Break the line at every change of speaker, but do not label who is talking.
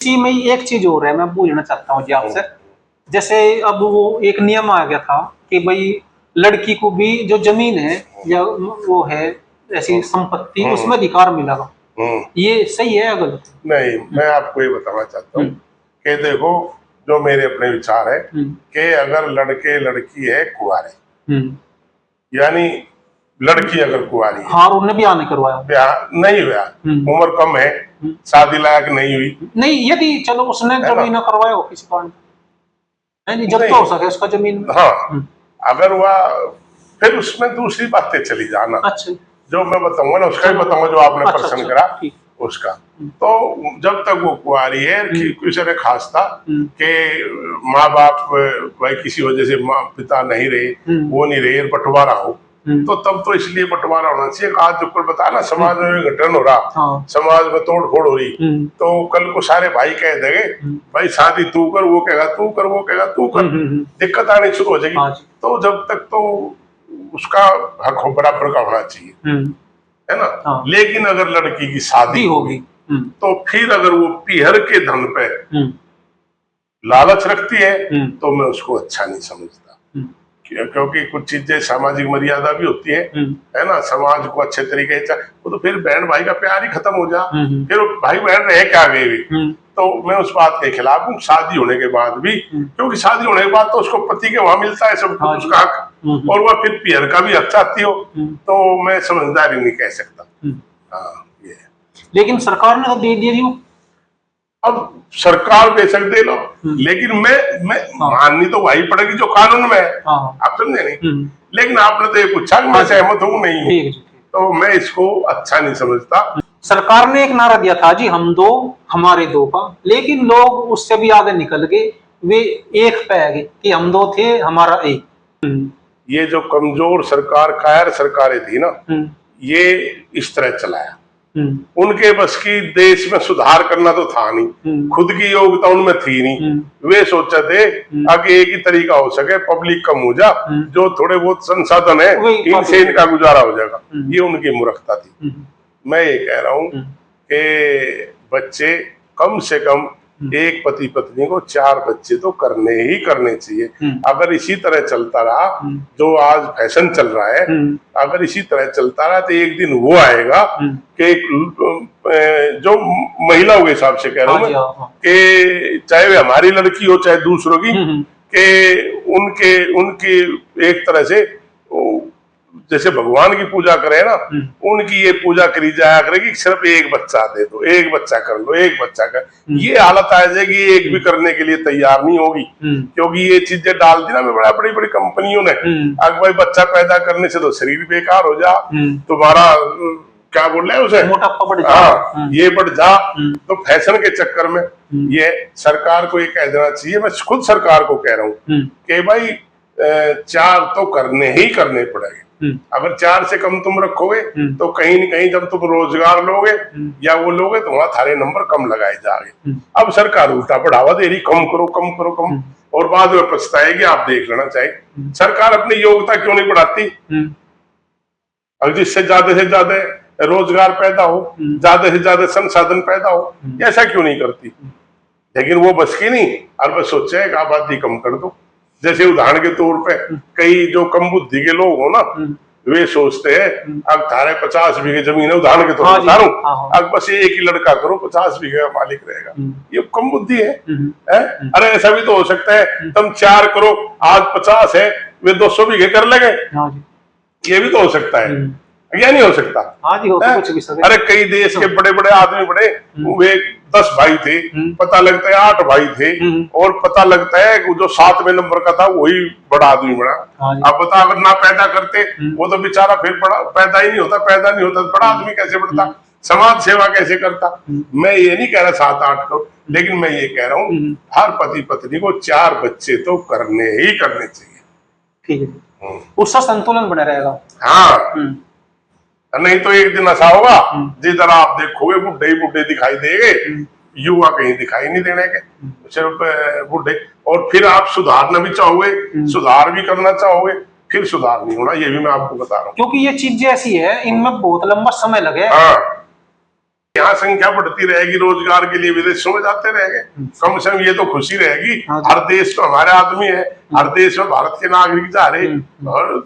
इसी में ही एक चीज और है, मैं पूछना चाहता हूँ जी आपसे। जैसे अब वो एक नियम आ गया था कि भाई लड़की को भी जो जमीन है या वो है ऐसी संपत्ति उसमें अधिकार मिलेगा, ये सही है या गलत?
नहीं, मैं आपको ये बताना चाहता हूँ कि देखो, जो मेरे अपने विचार है कि अगर लड़के लड़की है कुंवारे, यानी लड़की अगर कुंवारी है,
हाँ, उन्होंने ब्याह नहीं करवाया,
ब्याह नहीं हुआ, उम्र कम है, शादी लायक नहीं हुई,
नहीं, यदि चलो उसने कभी ना करवाया हो किसी कारण, नहीं, जब तो हो सके उसका जमीन में,
हाँ, अगर वह फिर उसमें दूसरी बातें चली जाना। अच्छा, जो मैं बताऊंगा ना उसका भी बताऊंगा, जो आपने प्रश्न करा उसका। तो जब तक वो कुंवारी है, किसी ने खास था कि माँ बाप भाई किसी वजह से माँ पिता नहीं रहे, वो नहीं रहे, बंटवारा हो, तो तब तो इसलिए बंटवारा होना चाहिए। आज जो कुल बताया ना, समाज में गठन हो रहा, समाज में तोड़ फोड़ हो रही, तो कल को सारे भाई कह देंगे भाई शादी तू कर, वो कहेगा तू कर, वो कहेगा तू कर, दिक्कत आनी शुरू हो जाएगी। तो जब तक तो उसका हक बराबर का होना चाहिए, है ना। लेकिन अगर लड़की की शादी होगी तो फिर अगर वो पीहर के धन पे लालच रखती है तो मैं उसको अच्छा नहीं समझता, क्योंकि कुछ चीजें सामाजिक मर्यादा भी होती है ना। समाज को अच्छे तरीके से वो तो फिर बहन भाई का प्यार ही खत्म हो जा, फिर भाई बहन रह क्या गए भी। तो मैं उस बात के खिलाफ हूँ, शादी होने के बाद भी, क्योंकि शादी होने के बाद तो उसको पति के वहां मिलता है सब कुछ, उसका हक, और वह फिर पीहर का भी हक चाहती हो, तो मैं समझदारी नहीं कह सकता। हाँ, ये
लेकिन सरकार ने तो दे दिया।
अब सरकार बेशक दे लो, लेकिन मैं माननी तो वही पड़ेगी जो कानून में है, आप समझे नहीं। लेकिन आपने तो ये पूछा कि मैं सहमत हूँ नहीं हूँ, तो मैं इसको अच्छा नहीं समझता।
सरकार ने एक नारा दिया था जी, हम दो हमारे दो का, लेकिन लोग उससे भी आगे निकल गए, वे एक पे आ गए कि हम दो थे हमारा एक।
ये जो कमजोर सरकार कायर सरकारें थी ना, ये इस तरह चलाया, उनके बस की देश में सुधार करना तो था नहीं, खुद की योग्यता उनमें थी नहीं। वे सोचे थे आगे एक ही तरीका हो सके, पब्लिक कम हो जा, जो थोड़े बहुत संसाधन है इनसे इनका गुजारा हो जाएगा, ये उनकी मूर्खता थी। मैं ये कह रहा हूँ कि बच्चे कम से कम एक पति पत्नी को 4 बच्चे तो करने ही करने चाहिए। अगर इसी तरह चलता रहा, जो आज फैशन चल रहा है, अगर इसी तरह चलता रहा तो एक दिन वो आएगा कि जो महिलाओं के हिसाब से कह रहा हूँ मैं, कि चाहे वे हमारी लड़की हो चाहे दूसरों की, कि उनके एक तरह से जैसे भगवान की पूजा करे ना, उनकी ये पूजा करी जाया करेगी, सिर्फ एक बच्चा दे दो, एक बच्चा कर लो, एक बच्चा कर, ये हालत आ जाएगी, एक भी करने के लिए तैयार नहीं होगी। क्योंकि ये चीजें डाल दी ना बड़ी बड़ी कंपनियों ने, अगर भाई बच्चा पैदा करने से तो शरीर बेकार हो जा, तुम्हारा क्या बोल रहे हैं उसे,
मोटापा बढ़ जा,
हाँ ये बढ़ जा, तो फैशन के चक्कर में ये सरकार को ये कह देना चाहिए। मैं खुद सरकार को कह रहा हूँ कि भाई 4 तो करने ही करने पड़ेंगे। अगर 4 से कम तुम रखोगे तो कहीं न कहीं जब तुम रोजगार लोगे या वो लोगे तो वहां थारे नंबर कम लगाए जाएंगे। अब सरकार उल्टा बढ़ावा दे रही, कम करो कम करो कम, और बाद में पछताएगी। आप देख लेना चाहिए सरकार अपनी योग्यता क्यों नहीं बढ़ाती, और जिससे ज्यादा रोजगार पैदा हो, ज्यादा से ज्यादा संसाधन पैदा हो, ऐसा क्यों नहीं करती। लेकिन वो बस की नहीं, और बस सोचे कि आबादी कम कर दो। जैसे उदाहरण के तौर पे कई जो कम बुद्धि के लोग हो ना, वे सोचते हैं अब थारे 50 बीघे जमीन है, उदाहरण के तौर पर बता रहा हूँ, अब बस एक ही लड़का करो 50 बीघे का मालिक रहेगा, ये कम बुद्धि है। अरे ऐसा भी तो हो सकता है तुम 4 करो, आज 50 है, वे 200 बीघे कर लगे, ये भी तो हो सकता है, क्या नहीं हो सकता।
कुछ भी
अरे कई देश के बड़े बड़े आदमी बड़े, वे 10 भाई थे, पता लगता है 8 भाई थे, और पता लगता है जो 7वें नंबर का था वही बड़ा आदमी बना। अब बता, अगर ना पैदा करते वो तो बेचारा फिर बड़ा पैदा ही नहीं होता, बड़ा आदमी कैसे बढ़ता, समाज सेवा कैसे करता। मैं ये नहीं कह रहा 7-8 करोड़, लेकिन मैं ये कह रहा हूँ हर पति पत्नी को 4 बच्चे तो करने ही करने चाहिए।
ठीक है, उसका संतुलन बना रहेगा।
हाँ, नहीं तो एक दिन ऐसा होगा जिधर आप देखोगे बुढ़े दिखाई देंगे, युवा कहीं दिखाई नहीं देने के, सिर्फ बुढ़े। और फिर आप सुधारना भी चाहोगे, सुधार भी करना चाहोगे, फिर सुधार नहीं होना, ये भी मैं आपको बता रहा हूँ।
क्योंकि ये चीजें ऐसी है, इनमें बहुत लंबा समय लगे।
हाँ। यहाँ संख्या बढ़ती रहेगी, रोजगार के लिए विदेशों में जाते रहेंगे, कम से कम ये तो खुशी रहेगी। हर देश में हमारे आदमी है, हर देश में भारत के नागरिक जा रहे और